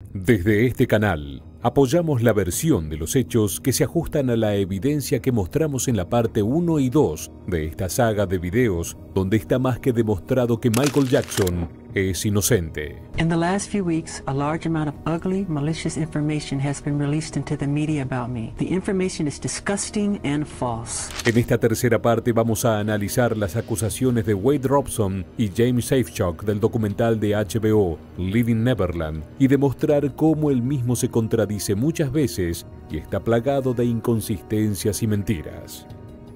Desde este canal, apoyamos la versión de los hechos que se ajustan a la evidencia que mostramos en la parte 1 y 2 de esta saga de videos, donde está más que demostrado que Michael Jackson es inocente. In the last few weeks, a large amount of ugly, malicious information has been released into the media about me. The information is disgusting and false. En esta tercera parte vamos a analizar las acusaciones de Wade Robson y James Safechuck del documental de HBO, Living Neverland, y demostrar cómo el mismo se contradice muchas veces y está plagado de inconsistencias y mentiras.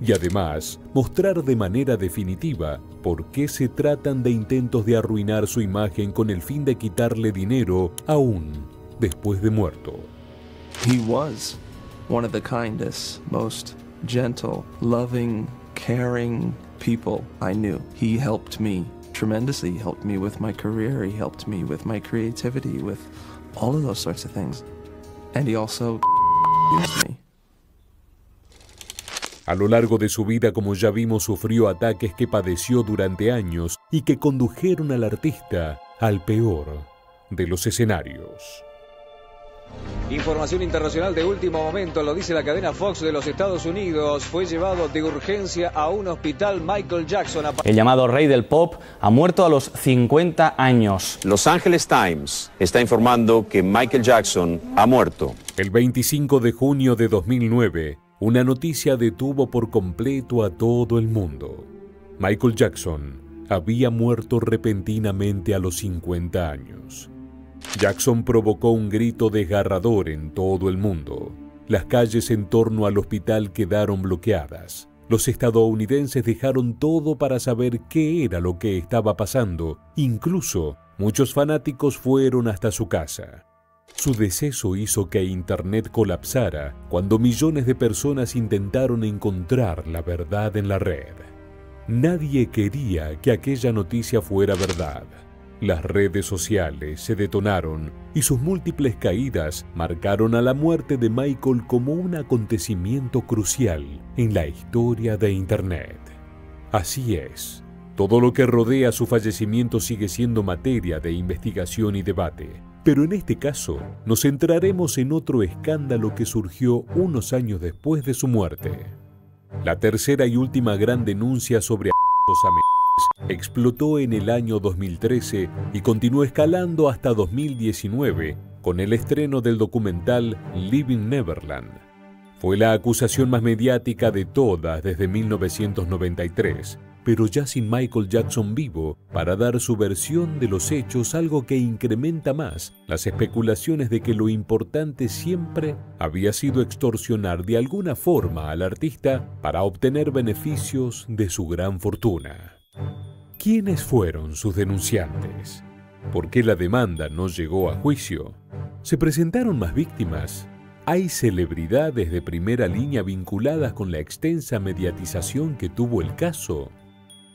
Y además, mostrar de manera definitiva por qué se tratan de intentos de arruinar su imagen con el fin de quitarle dinero aún después de muerto. He was one of the kindest, most gentle, loving, caring people I knew. He helped me tremendously. He helped me with my career. He helped me with my creativity, with all of those sorts of things. And he also used me. A lo largo de su vida, como ya vimos, sufrió ataques que padeció durante años y que condujeron al artista al peor de los escenarios. Información internacional de último momento, lo dice la cadena Fox de los Estados Unidos. Fue llevado de urgencia a un hospital Michael Jackson. El llamado rey del pop ha muerto a los 50 años. Los Angeles Times está informando que Michael Jackson ha muerto. El 25 de junio de 2009, una noticia detuvo por completo a todo el mundo. Michael Jackson había muerto repentinamente a los 50 años. Jackson provocó un grito desgarrador en todo el mundo. Las calles en torno al hospital quedaron bloqueadas. Los estadounidenses dejaron todo para saber qué era lo que estaba pasando. Incluso, muchos fanáticos fueron hasta su casa. Su deceso hizo que Internet colapsara cuando millones de personas intentaron encontrar la verdad en la red. Nadie quería que aquella noticia fuera verdad. Las redes sociales se detonaron y sus múltiples caídas marcaron a la muerte de Michael como un acontecimiento crucial en la historia de Internet. Así es, todo lo que rodea su fallecimiento sigue siendo materia de investigación y debate. Pero en este caso, nos centraremos en otro escándalo que surgió unos años después de su muerte. La tercera y última gran denuncia sobre abusos a menores explotó en el año 2013 y continuó escalando hasta 2019 con el estreno del documental Living Neverland. Fue la acusación más mediática de todas desde 1993. Pero ya sin Michael Jackson vivo para dar su versión de los hechos, algo que incrementa más las especulaciones de que lo importante siempre había sido extorsionar de alguna forma al artista para obtener beneficios de su gran fortuna. ¿Quiénes fueron sus denunciantes? ¿Por qué la demanda no llegó a juicio? ¿Se presentaron más víctimas? ¿Hay celebridades de primera línea vinculadas con la extensa mediatización que tuvo el caso?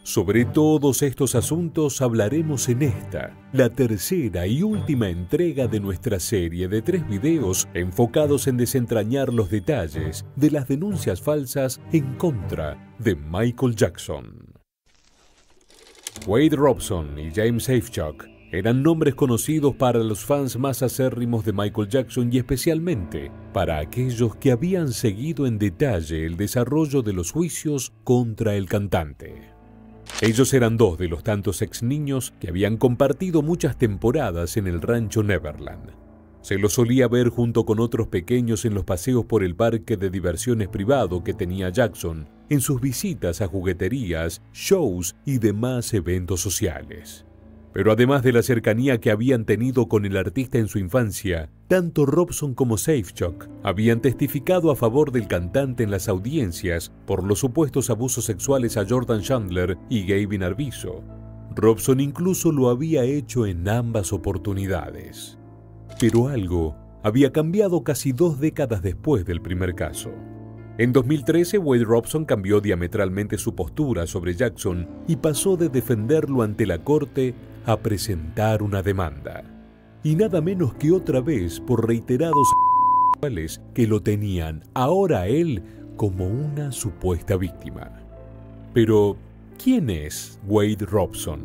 Sobre todos estos asuntos hablaremos en esta, la tercera y última entrega de nuestra serie de 3 videos enfocados en desentrañar los detalles de las denuncias falsas en contra de Michael Jackson. Wade Robson y James Safechuck eran nombres conocidos para los fans más acérrimos de Michael Jackson y especialmente para aquellos que habían seguido en detalle el desarrollo de los juicios contra el cantante. Ellos eran 2 de los tantos ex niños que habían compartido muchas temporadas en el rancho Neverland. Se los solía ver junto con otros pequeños en los paseos por el parque de diversiones privado que tenía Jackson, en sus visitas a jugueterías, shows y demás eventos sociales. Pero además de la cercanía que habían tenido con el artista en su infancia, tanto Robson como Safechuck habían testificado a favor del cantante en las audiencias por los supuestos abusos sexuales a Jordan Chandler y Gavin Arvizo. Robson incluso lo había hecho en ambas oportunidades. Pero algo había cambiado casi 2 décadas después del primer caso. En 2013, Wade Robson cambió diametralmente su postura sobre Jackson y pasó de defenderlo ante la corte a presentar una demanda. Y nada menos que otra vez por reiterados sexuales que lo tenían ahora a él como una supuesta víctima. Pero, ¿quién es Wade Robson?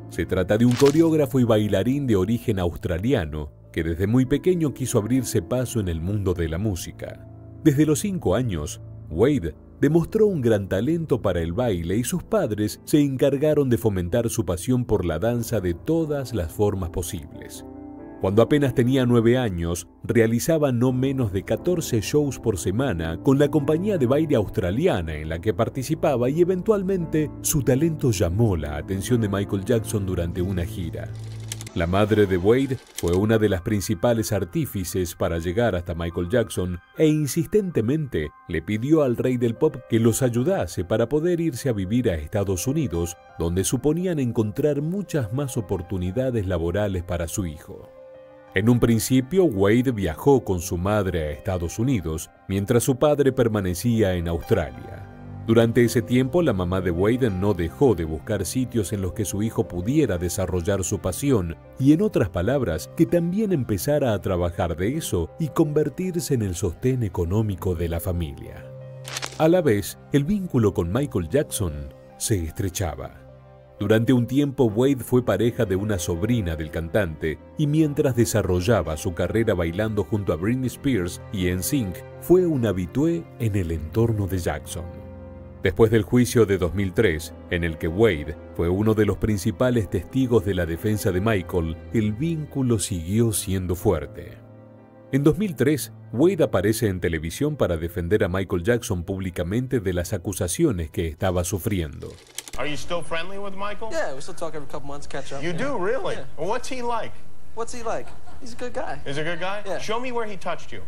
Se trata de un coreógrafo y bailarín de origen australiano, que desde muy pequeño quiso abrirse paso en el mundo de la música. Desde los 5 años, Wade demostró un gran talento para el baile y sus padres se encargaron de fomentar su pasión por la danza de todas las formas posibles. Cuando apenas tenía 9 años, realizaba no menos de 14 shows por semana con la compañía de baile australiana en la que participaba y eventualmente su talento llamó la atención de Michael Jackson durante una gira. La madre de Wade fue una de las principales artífices para llegar hasta Michael Jackson e insistentemente le pidió al rey del pop que los ayudase para poder irse a vivir a Estados Unidos, donde suponían encontrar muchas más oportunidades laborales para su hijo. En un principio, Wade viajó con su madre a Estados Unidos, mientras su padre permanecía en Australia. Durante ese tiempo, la mamá de Wade no dejó de buscar sitios en los que su hijo pudiera desarrollar su pasión y, en otras palabras, que también empezara a trabajar de eso y convertirse en el sostén económico de la familia. A la vez, el vínculo con Michael Jackson se estrechaba. Durante un tiempo, Wade fue pareja de una sobrina del cantante y mientras desarrollaba su carrera bailando junto a Britney Spears y NSYNC, fue un habitué en el entorno de Jackson. Después del juicio de 2003, en el que Wade fue uno de los principales testigos de la defensa de Michael, el vínculo siguió siendo fuerte. En 2003, Wade aparece en televisión para defender a Michael Jackson públicamente de las acusaciones que estaba sufriendo. Are you still friendly with Michael? Yeah, we still talk every couple months, catch up. You do, really? Yeah. Well, what's he like? What's he like? He's a good guy. Is he a good guy? Yeah. Show me where he touched you.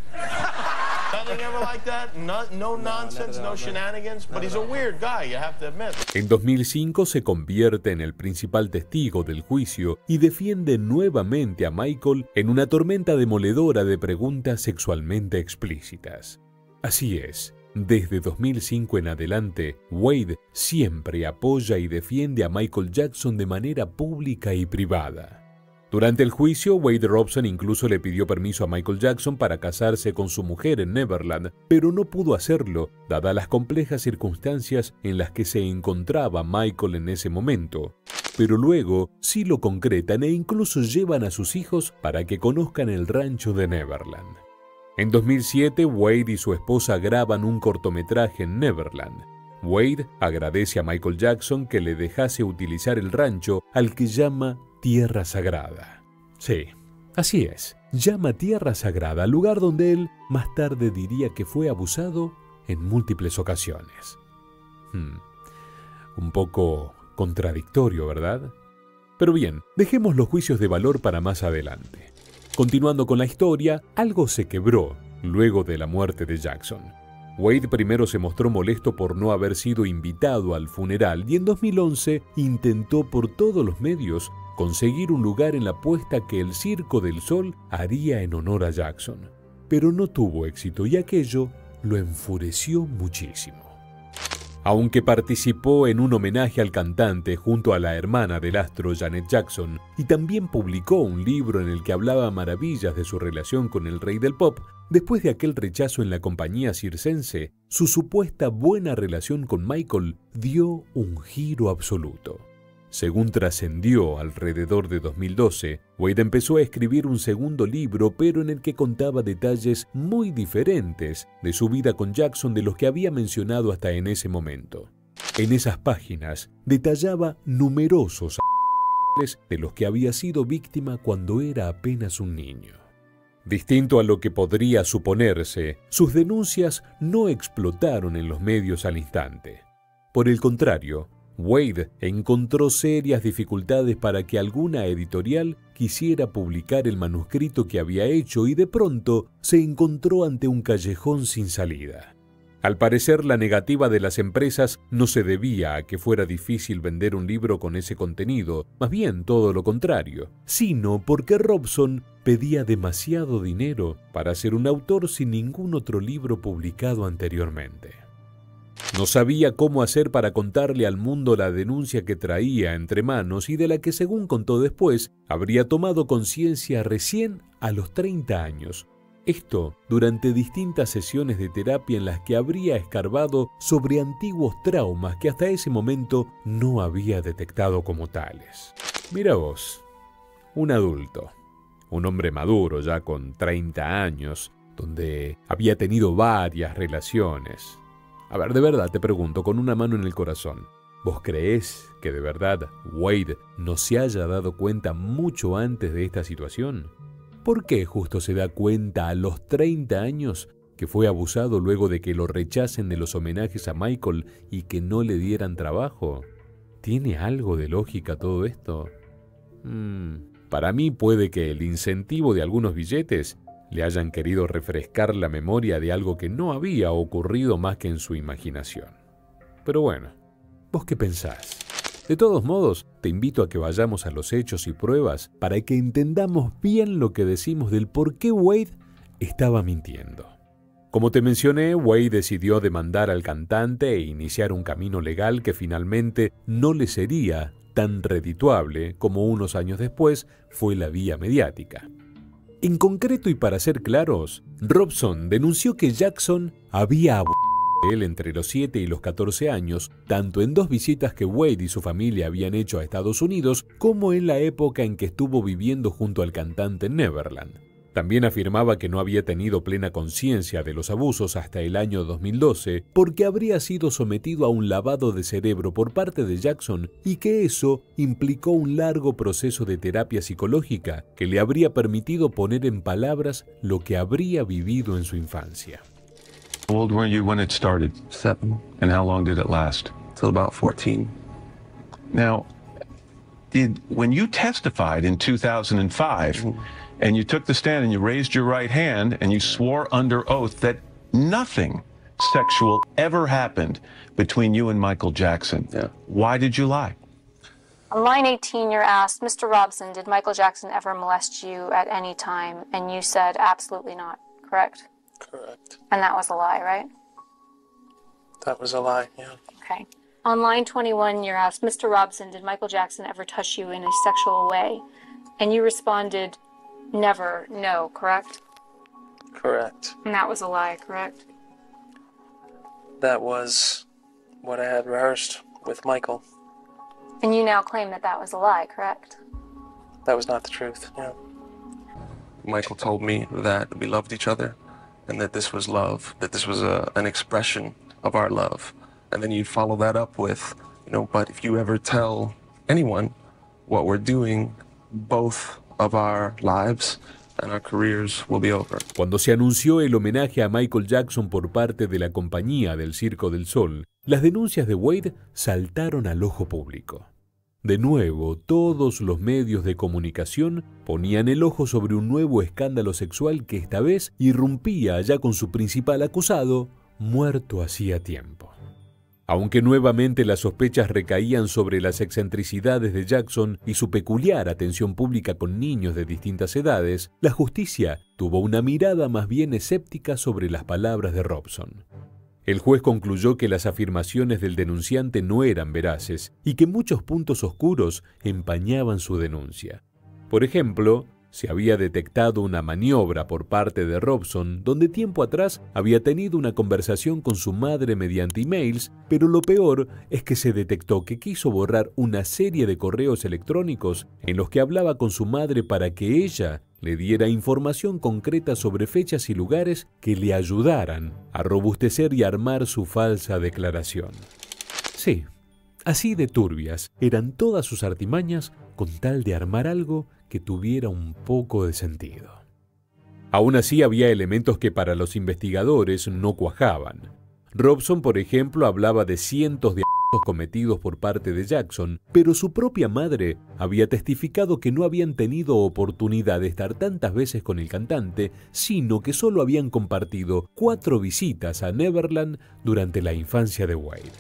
Nothing ever like that? No nonsense, no shenanigans? But he's a weird guy, you have to admit. En 2005 se convierte en el principal testigo del juicio y defiende nuevamente a Michael en una tormenta demoledora de preguntas sexualmente explícitas. Así es, desde 2005 en adelante, Wade siempre apoya y defiende a Michael Jackson de manera pública y privada. Durante el juicio, Wade Robson incluso le pidió permiso a Michael Jackson para casarse con su mujer en Neverland, pero no pudo hacerlo, dadas las complejas circunstancias en las que se encontraba Michael en ese momento. Pero luego sí lo concretan e incluso llevan a sus hijos para que conozcan el rancho de Neverland. En 2007, Wade y su esposa graban un cortometraje en Neverland. Wade agradece a Michael Jackson que le dejase utilizar el rancho al que llama Tierra Sagrada. Sí, así es, llama Tierra Sagrada al lugar donde él más tarde diría que fue abusado en múltiples ocasiones. Un poco contradictorio, ¿verdad? Pero bien, dejemos los juicios de valor para más adelante. Continuando con la historia, algo se quebró luego de la muerte de Jackson. Wade primero se mostró molesto por no haber sido invitado al funeral y en 2011 intentó por todos los medios conseguir un lugar en la puesta que el Circo del Sol haría en honor a Jackson. Pero no tuvo éxito y aquello lo enfureció muchísimo. Aunque participó en un homenaje al cantante junto a la hermana del astro Janet Jackson y también publicó un libro en el que hablaba maravillas de su relación con el rey del pop, después de aquel rechazo en la compañía circense, su supuesta buena relación con Michael dio un giro absoluto. Según trascendió alrededor de 2012, Wade empezó a escribir un segundo libro, pero en el que contaba detalles muy diferentes de su vida con Jackson de los que había mencionado hasta en ese momento. En esas páginas detallaba numerosos de los que había sido víctima cuando era apenas un niño. Distinto a lo que podría suponerse, sus denuncias no explotaron en los medios al instante. Por el contrario, Wade encontró serias dificultades para que alguna editorial quisiera publicar el manuscrito que había hecho y de pronto se encontró ante un callejón sin salida. Al parecer, la negativa de las empresas no se debía a que fuera difícil vender un libro con ese contenido, más bien todo lo contrario, sino porque Robson pedía demasiado dinero para ser un autor sin ningún otro libro publicado anteriormente. No sabía cómo hacer para contarle al mundo la denuncia que traía entre manos y de la que, según contó después, habría tomado conciencia recién a los 30 años. Esto durante distintas sesiones de terapia en las que habría escarbado sobre antiguos traumas que hasta ese momento no había detectado como tales. Mira vos, un adulto, un hombre maduro ya con 30 años, donde había tenido varias relaciones. A ver, de verdad te pregunto, con una mano en el corazón, ¿vos creés que de verdad Wade no se haya dado cuenta mucho antes de esta situación? ¿Por qué justo se da cuenta a los 30 años que fue abusado luego de que lo rechacen de los homenajes a Michael y que no le dieran trabajo? ¿Tiene algo de lógica todo esto? Para mí puede que el incentivo de algunos billetes le hayan querido refrescar la memoria de algo que no había ocurrido más que en su imaginación. Pero bueno, ¿vos qué pensás? De todos modos, te invito a que vayamos a los hechos y pruebas para que entendamos bien lo que decimos del por qué Wade estaba mintiendo. Como te mencioné, Wade decidió demandar al cantante e iniciar un camino legal que finalmente no le sería tan redituable como unos años después fue la vía mediática. En concreto y para ser claros, Robson denunció que Jackson había abusado de él entre los 7 y los 14 años, tanto en 2 visitas que Wade y su familia habían hecho a Estados Unidos, como en la época en que estuvo viviendo junto al cantante en Neverland. También afirmaba que no había tenido plena conciencia de los abusos hasta el año 2012 porque habría sido sometido a un lavado de cerebro por parte de Jackson y que eso implicó un largo proceso de terapia psicológica que le habría permitido poner en palabras lo que habría vivido en su infancia. How old were you when it started? 7. And how long did it last? Till about 14. Now, when you testified in 2005, and you took the stand and you raised your right hand and you swore under oath that nothing sexual ever happened between you and Michael Jackson. Yeah. Why did you lie? On line 18, you're asked, Mr. Robson, did Michael Jackson ever molest you at any time? And you said, absolutely not, correct? Correct. And that was a lie, right? That was a lie, yeah. Okay. On line 21, you're asked, Mr. Robson, did Michael Jackson ever touch you in a sexual way? And you responded, never, no, correct? Correct. And that was a lie, correct? That was what I had rehearsed with Michael. And you now claim that that was a lie, correct? That was not the truth, yeah. Michael told me that we loved each other and that this was love, that this was an expression of our love. And then you'd follow that up with, but if you ever tell anyone what we're doing, both of our lives and our careers will be over. Cuando se anunció el homenaje a Michael Jackson por parte de la compañía del Circo del Sol, las denuncias de Wade saltaron al ojo público. De nuevo, todos los medios de comunicación ponían el ojo sobre un nuevo escándalo sexual que esta vez irrumpía ya con su principal acusado, muerto hacía tiempo. Aunque nuevamente las sospechas recaían sobre las excentricidades de Jackson y su peculiar atención pública con niños de distintas edades, la justicia tuvo una mirada más bien escéptica sobre las palabras de Robson. El juez concluyó que las afirmaciones del denunciante no eran veraces y que muchos puntos oscuros empañaban su denuncia. Por ejemplo, se había detectado una maniobra por parte de Robson, donde tiempo atrás había tenido una conversación con su madre mediante emails, pero lo peor es que se detectó que quiso borrar una serie de correos electrónicos en los que hablaba con su madre para que ella le diera información concreta sobre fechas y lugares que le ayudaran a robustecer y armar su falsa declaración. Sí, así de turbias eran todas sus artimañas con tal de armar algo que tuviera un poco de sentido. Aún así había elementos que para los investigadores no cuajaban. Robson, por ejemplo, hablaba de cientos de abusos cometidos por parte de Jackson, pero su propia madre había testificado que no habían tenido oportunidad de estar tantas veces con el cantante, sino que solo habían compartido 4 visitas a Neverland durante la infancia de Wade.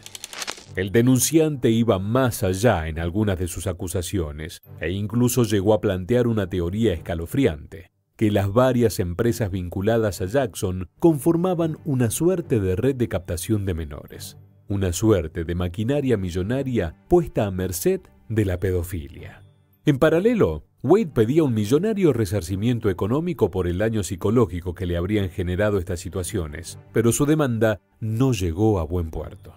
El denunciante iba más allá en algunas de sus acusaciones e incluso llegó a plantear una teoría escalofriante, que las varias empresas vinculadas a Jackson conformaban una suerte de red de captación de menores, una suerte de maquinaria millonaria puesta a merced de la pedofilia. En paralelo, Wade pedía un millonario resarcimiento económico por el daño psicológico que le habrían generado estas situaciones, pero su demanda no llegó a buen puerto.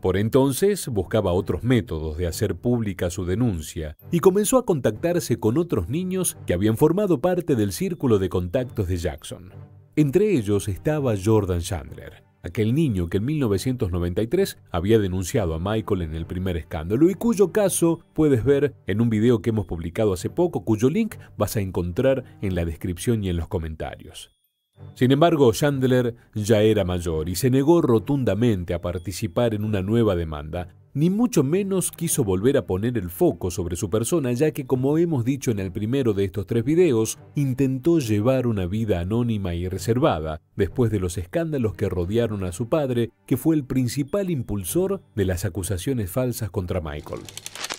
Por entonces buscaba otros métodos de hacer pública su denuncia y comenzó a contactarse con otros niños que habían formado parte del círculo de contactos de Jackson. Entre ellos estaba Jordan Chandler, aquel niño que en 1993 había denunciado a Michael en el primer escándalo y cuyo caso puedes ver en un video que hemos publicado hace poco, cuyo link vas a encontrar en la descripción y en los comentarios. Sin embargo, Chandler ya era mayor y se negó rotundamente a participar en una nueva demanda, ni mucho menos quiso volver a poner el foco sobre su persona, ya que, como hemos dicho en el primero de estos 3 videos, intentó llevar una vida anónima y reservada después de los escándalos que rodearon a su padre, que fue el principal impulsor de las acusaciones falsas contra Michael.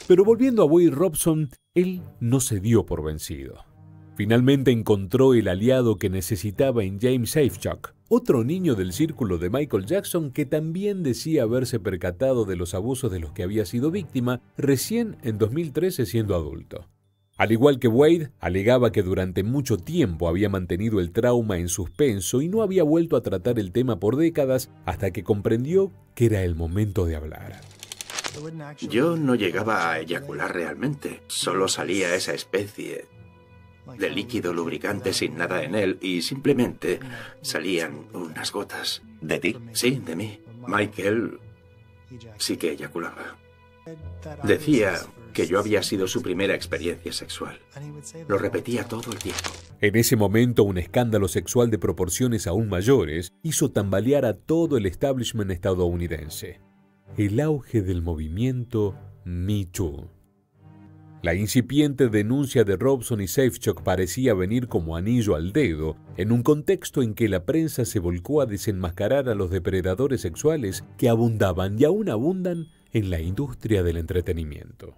Pero volviendo a Wade Robson, él no se dio por vencido. Finalmente encontró el aliado que necesitaba en James Safechuck, otro niño del círculo de Michael Jackson que también decía haberse percatado de los abusos de los que había sido víctima recién en 2013 siendo adulto. Al igual que Wade, alegaba que durante mucho tiempo había mantenido el trauma en suspenso y no había vuelto a tratar el tema por décadas hasta que comprendió que era el momento de hablar. Yo no llegaba a eyacular realmente, solo salía esa especie de líquido lubricante sin nada en él y simplemente salían unas gotas. ¿De ti? Sí, de mí. Michael sí que eyaculaba. Decía que yo había sido su primera experiencia sexual. Lo repetía todo el tiempo. En ese momento, un escándalo sexual de proporciones aún mayores hizo tambalear a todo el establishment estadounidense. El auge del movimiento Me Too. La incipiente denuncia de Robson y Safechuck parecía venir como anillo al dedo en un contexto en que la prensa se volcó a desenmascarar a los depredadores sexuales que abundaban y aún abundan en la industria del entretenimiento.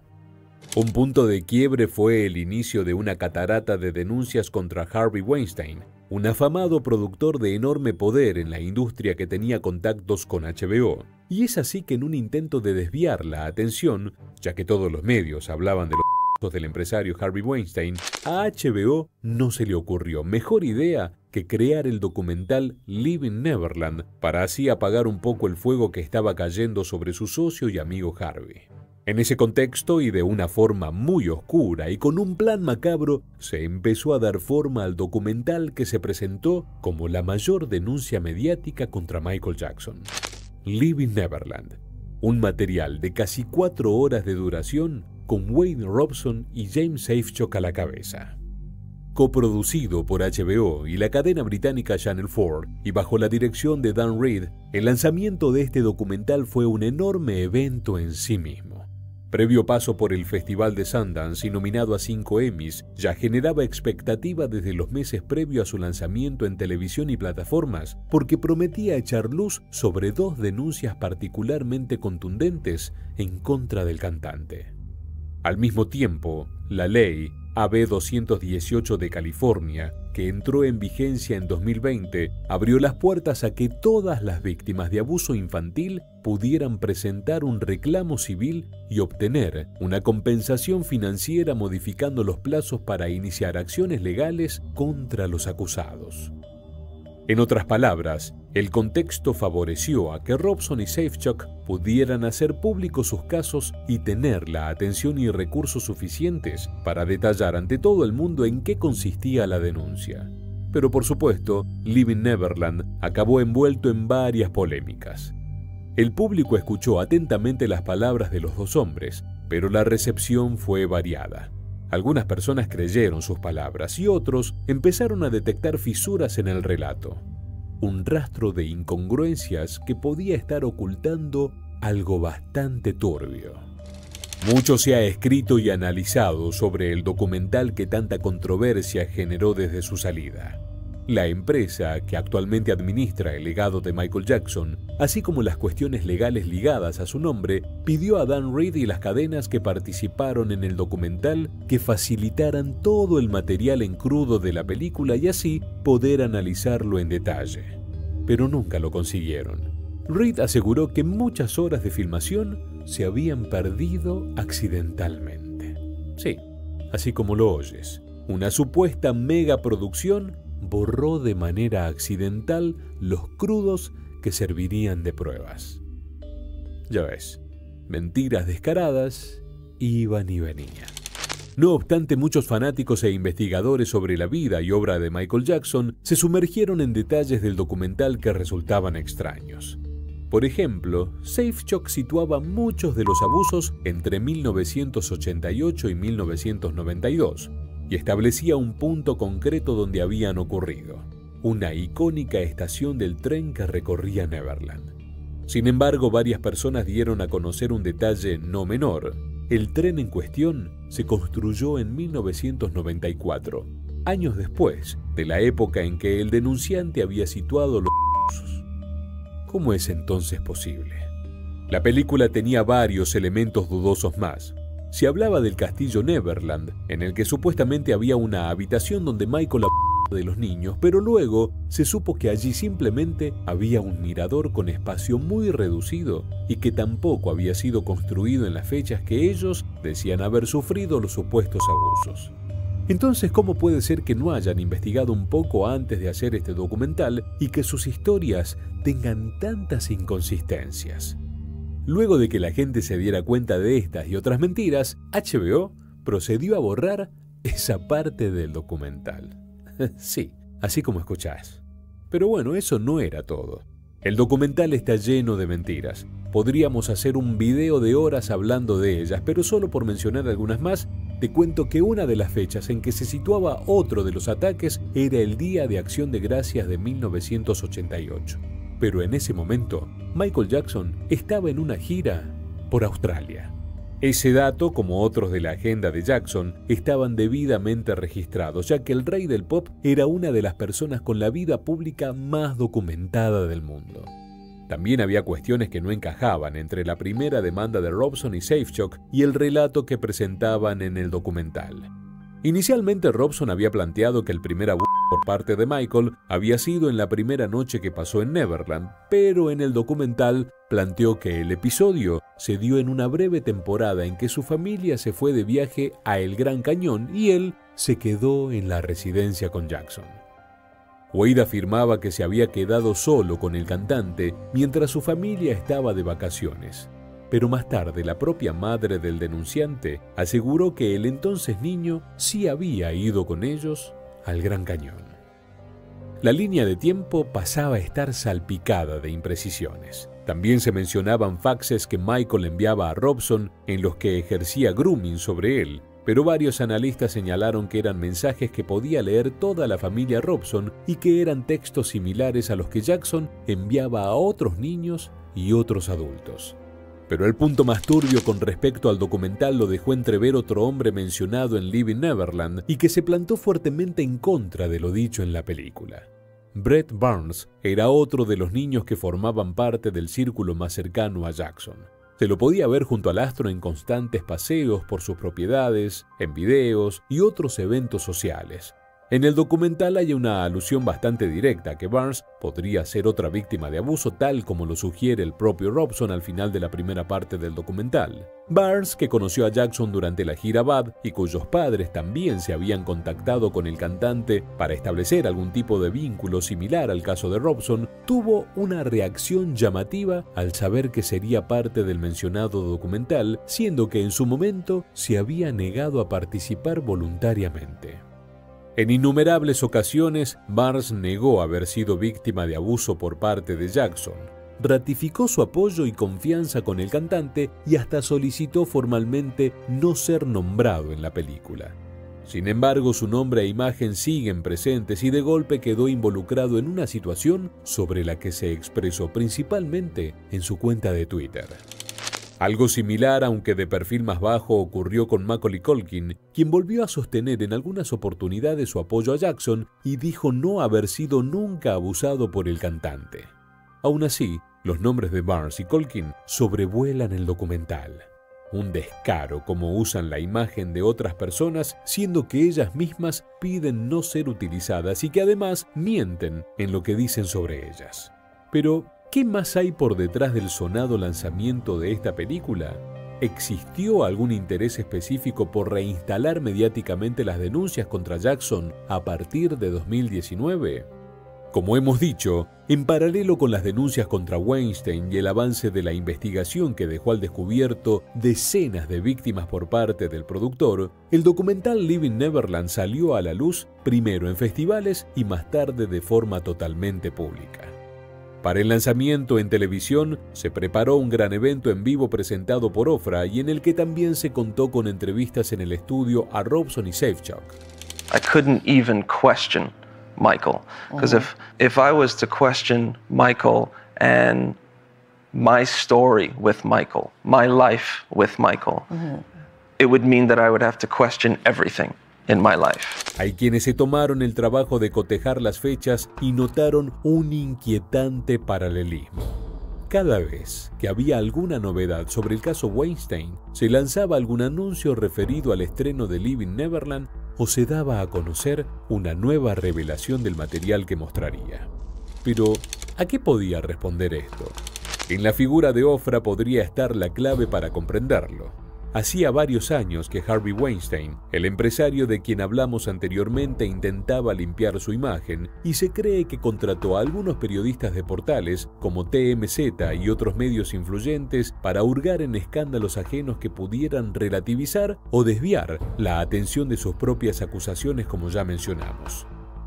Un punto de quiebre fue el inicio de una catarata de denuncias contra Harvey Weinstein, un afamado productor de enorme poder en la industria que tenía contactos con HBO. Y es así que en un intento de desviar la atención, ya que todos los medios hablaban de los del empresario Harvey Weinstein, a HBO no se le ocurrió mejor idea que crear el documental Living Neverland para así apagar un poco el fuego que estaba cayendo sobre su socio y amigo Harvey. En ese contexto y de una forma muy oscura y con un plan macabro, se empezó a dar forma al documental que se presentó como la mayor denuncia mediática contra Michael Jackson. Living Neverland, un material de casi 4 horas de duración con Wade Robson y James Safechuck a la cabeza. Coproducido por HBO y la cadena británica Channel 4 y bajo la dirección de Dan Reed, el lanzamiento de este documental fue un enorme evento en sí mismo. Previo paso por el Festival de Sundance y nominado a 5 Emmys, ya generaba expectativa desde los meses previos a su lanzamiento en televisión y plataformas, porque prometía echar luz sobre 2 denuncias particularmente contundentes en contra del cantante. Al mismo tiempo, la ley AB 218 de California, que entró en vigencia en 2020, abrió las puertas a que todas las víctimas de abuso infantil pudieran presentar un reclamo civil y obtener una compensación financiera modificando los plazos para iniciar acciones legales contra los acusados. En otras palabras, el contexto favoreció a que Robson y Safechuck pudieran hacer públicos sus casos y tener la atención y recursos suficientes para detallar ante todo el mundo en qué consistía la denuncia. Pero por supuesto, Living Neverland acabó envuelto en varias polémicas. El público escuchó atentamente las palabras de los 2 hombres, pero la recepción fue variada. Algunas personas creyeron sus palabras y otros empezaron a detectar fisuras en el relato. Un rastro de incongruencias que podía estar ocultando algo bastante turbio. Mucho se ha escrito y analizado sobre el documental que tanta controversia generó desde su salida. La empresa que actualmente administra el legado de Michael Jackson, así como las cuestiones legales ligadas a su nombre, pidió a Dan Reed y las cadenas que participaron en el documental que facilitaran todo el material en crudo de la película y así poder analizarlo en detalle. Pero nunca lo consiguieron. Reed aseguró que muchas horas de filmación se habían perdido accidentalmente. Sí, así como lo oyes, una supuesta megaproducción borró de manera accidental los crudos que servirían de pruebas. Ya ves, mentiras descaradas iban y venían. No obstante, muchos fanáticos e investigadores sobre la vida y obra de Michael Jackson se sumergieron en detalles del documental que resultaban extraños. Por ejemplo, Safechuck situaba muchos de los abusos entre 1988 y 1992 y establecía un punto concreto donde habían ocurrido, una icónica estación del tren que recorría Neverland. Sin embargo, varias personas dieron a conocer un detalle no menor. El tren en cuestión se construyó en 1994, años después de la época en que el denunciante había situado los abusos. ¿Cómo es entonces posible? La película tenía varios elementos dudosos más. Se hablaba del castillo Neverland, en el que supuestamente había una habitación donde Michael abusaba de los niños, pero luego se supo que allí simplemente había un mirador con espacio muy reducido y que tampoco había sido construido en las fechas que ellos decían haber sufrido los supuestos abusos. Entonces, ¿cómo puede ser que no hayan investigado un poco antes de hacer este documental y que sus historias tengan tantas inconsistencias? Luego de que la gente se diera cuenta de estas y otras mentiras, HBO procedió a borrar esa parte del documental. Sí, así como escuchás. Pero bueno, eso no era todo. El documental está lleno de mentiras. Podríamos hacer un video de horas hablando de ellas, pero solo por mencionar algunas más, te cuento que una de las fechas en que se situaba otro de los ataques era el Día de Acción de Gracias de 1988. Pero en ese momento, Michael Jackson estaba en una gira por Australia. Ese dato, como otros de la agenda de Jackson, estaban debidamente registrados, ya que el rey del pop era una de las personas con la vida pública más documentada del mundo. También había cuestiones que no encajaban entre la primera demanda de Robson y Safechuck y el relato que presentaban en el documental. Inicialmente Robson había planteado que el primer abuso por parte de Michael había sido en la primera noche que pasó en Neverland, pero en el documental planteó que el episodio se dio en una breve temporada en que su familia se fue de viaje a El Gran Cañón y él se quedó en la residencia con Jackson. Wade afirmaba que se había quedado solo con el cantante mientras su familia estaba de vacaciones, pero más tarde la propia madre del denunciante aseguró que el entonces niño sí había ido con ellos al Gran Cañón. La línea de tiempo pasaba a estar salpicada de imprecisiones. También se mencionaban faxes que Michael enviaba a Robson en los que ejercía grooming sobre él, pero varios analistas señalaron que eran mensajes que podía leer toda la familia Robson y que eran textos similares a los que Jackson enviaba a otros niños y otros adultos. Pero el punto más turbio con respecto al documental lo dejó entrever otro hombre mencionado en Leaving Neverland y que se plantó fuertemente en contra de lo dicho en la película. Brett Barnes era otro de los niños que formaban parte del círculo más cercano a Jackson. Se lo podía ver junto al astro en constantes paseos por sus propiedades, en videos y otros eventos sociales. En el documental hay una alusión bastante directa a que Barnes podría ser otra víctima de abuso, tal como lo sugiere el propio Robson al final de la primera parte del documental. Barnes, que conoció a Jackson durante la gira Bad y cuyos padres también se habían contactado con el cantante para establecer algún tipo de vínculo similar al caso de Robson, tuvo una reacción llamativa al saber que sería parte del mencionado documental, siendo que en su momento se había negado a participar voluntariamente. En innumerables ocasiones, Barnes negó haber sido víctima de abuso por parte de Jackson, ratificó su apoyo y confianza con el cantante y hasta solicitó formalmente no ser nombrado en la película. Sin embargo, su nombre e imagen siguen presentes y de golpe quedó involucrado en una situación sobre la que se expresó principalmente en su cuenta de Twitter. Algo similar, aunque de perfil más bajo, ocurrió con Macaulay Culkin, quien volvió a sostener en algunas oportunidades su apoyo a Jackson y dijo no haber sido nunca abusado por el cantante. Aún así, los nombres de Barnes y Culkin sobrevuelan el documental. Un descaro como usan la imagen de otras personas, siendo que ellas mismas piden no ser utilizadas y que además mienten en lo que dicen sobre ellas. Pero, ¿qué más hay por detrás del sonado lanzamiento de esta película? ¿Existió algún interés específico por reinstalar mediáticamente las denuncias contra Jackson a partir de 2019? Como hemos dicho, en paralelo con las denuncias contra Weinstein y el avance de la investigación que dejó al descubierto decenas de víctimas por parte del productor, el documental Leaving Neverland salió a la luz primero en festivales y más tarde de forma totalmente pública. Para el lanzamiento en televisión, se preparó un gran evento en vivo presentado por Ofra y en el que también se contó con entrevistas en el estudio a Robson y Safechuck. I couldn't even question Michael, because if I was to question Michael and my story with Michael, my life with Michael, it would mean that I would have to question everything in my life. Hay quienes se tomaron el trabajo de cotejar las fechas y notaron un inquietante paralelismo. Cada vez que había alguna novedad sobre el caso Weinstein, se lanzaba algún anuncio referido al estreno de Leaving Neverland o se daba a conocer una nueva revelación del material que mostraría. Pero, ¿a qué podía responder esto? En la figura de Ofra podría estar la clave para comprenderlo. Hacía varios años que Harvey Weinstein, el empresario de quien hablamos anteriormente, intentaba limpiar su imagen y se cree que contrató a algunos periodistas de portales como TMZ y otros medios influyentes para hurgar en escándalos ajenos que pudieran relativizar o desviar la atención de sus propias acusaciones, como ya mencionamos.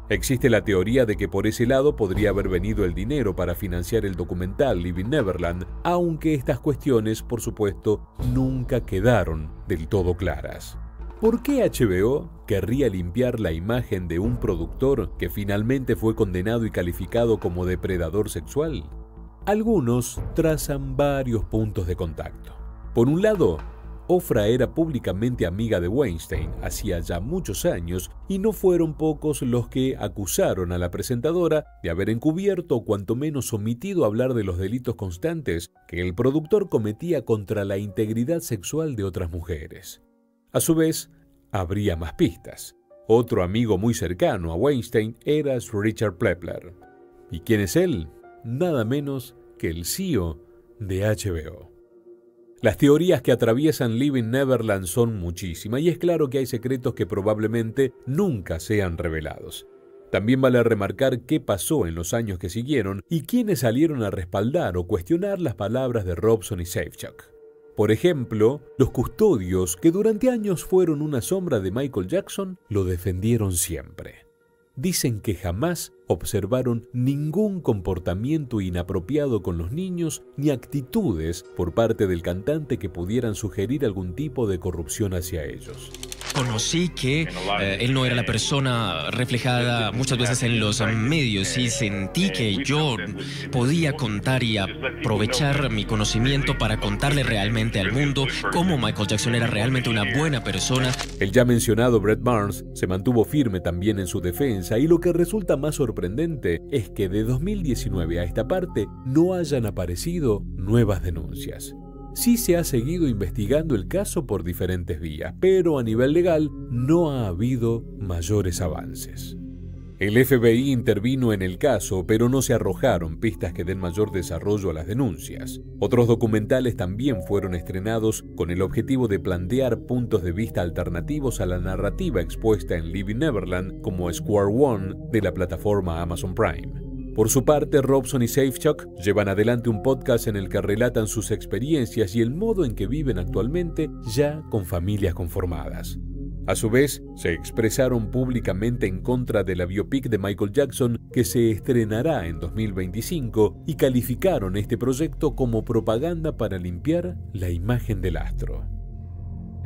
Existe la teoría de que por ese lado podría haber venido el dinero para financiar el documental Leaving Neverland, aunque estas cuestiones, por supuesto, nunca quedaron del todo claras. ¿Por qué HBO querría limpiar la imagen de un productor que finalmente fue condenado y calificado como depredador sexual? Algunos trazan varios puntos de contacto. Por un lado, Ofra era públicamente amiga de Weinstein hacía ya muchos años y no fueron pocos los que acusaron a la presentadora de haber encubierto o cuanto menos omitido hablar de los delitos constantes que el productor cometía contra la integridad sexual de otras mujeres. A su vez, habría más pistas. Otro amigo muy cercano a Weinstein era Richard Plepler. ¿Y quién es él? Nada menos que el CEO de HBO. Las teorías que atraviesan Leaving Neverland son muchísimas y es claro que hay secretos que probablemente nunca sean revelados. También vale remarcar qué pasó en los años que siguieron y quiénes salieron a respaldar o cuestionar las palabras de Robson y Safechuck. Por ejemplo, los custodios, que durante años fueron una sombra de Michael Jackson, lo defendieron siempre. Dicen que jamás observaron ningún comportamiento inapropiado con los niños ni actitudes por parte del cantante que pudieran sugerir algún tipo de corrupción hacia ellos. Conocí que él no era la persona reflejada muchas veces en los medios y sentí que yo podía contar y aprovechar mi conocimiento para contarle realmente al mundo cómo Michael Jackson era realmente una buena persona. El ya mencionado Brett Barnes se mantuvo firme también en su defensa y lo que resulta más sorprendente es que de 2019 a esta parte no hayan aparecido nuevas denuncias. Sí se ha seguido investigando el caso por diferentes vías, pero a nivel legal no ha habido mayores avances. El FBI intervino en el caso, pero no se arrojaron pistas que den mayor desarrollo a las denuncias. Otros documentales también fueron estrenados con el objetivo de plantear puntos de vista alternativos a la narrativa expuesta en Leaving Neverland, como Square One de la plataforma Amazon Prime. Por su parte, Robson y Safechuck llevan adelante un podcast en el que relatan sus experiencias y el modo en que viven actualmente ya con familias conformadas. A su vez, se expresaron públicamente en contra de la biopic de Michael Jackson que se estrenará en 2025 y calificaron este proyecto como propaganda para limpiar la imagen del astro.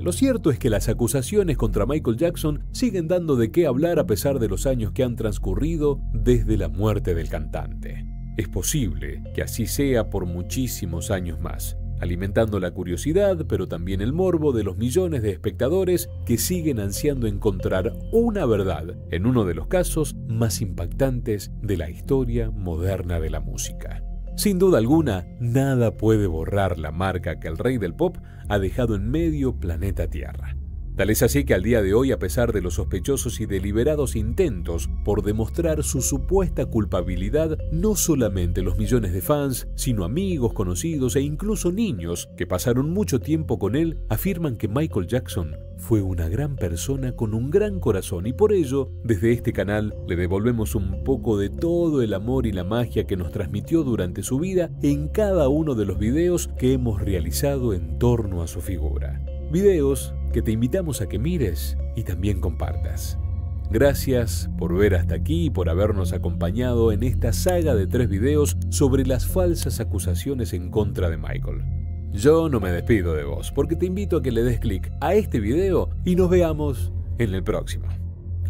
Lo cierto es que las acusaciones contra Michael Jackson siguen dando de qué hablar a pesar de los años que han transcurrido desde la muerte del cantante. Es posible que así sea por muchísimos años más, alimentando la curiosidad, pero también el morbo de los millones de espectadores que siguen ansiando encontrar una verdad en uno de los casos más impactantes de la historia moderna de la música. Sin duda alguna, nada puede borrar la marca que el rey del pop ha dejado en medio planeta Tierra. Tal es así que al día de hoy, a pesar de los sospechosos y deliberados intentos por demostrar su supuesta culpabilidad, no solamente los millones de fans, sino amigos, conocidos e incluso niños que pasaron mucho tiempo con él, afirman que Michael Jackson fue una gran persona con un gran corazón, y por ello, desde este canal, le devolvemos un poco de todo el amor y la magia que nos transmitió durante su vida en cada uno de los videos que hemos realizado en torno a su figura. Videos que te invitamos a que mires y también compartas. Gracias por ver hasta aquí y por habernos acompañado en esta saga de 3 videos sobre las falsas acusaciones en contra de Michael. Yo no me despido de vos, porque te invito a que le des clic a este video y nos veamos en el próximo.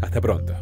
Hasta pronto.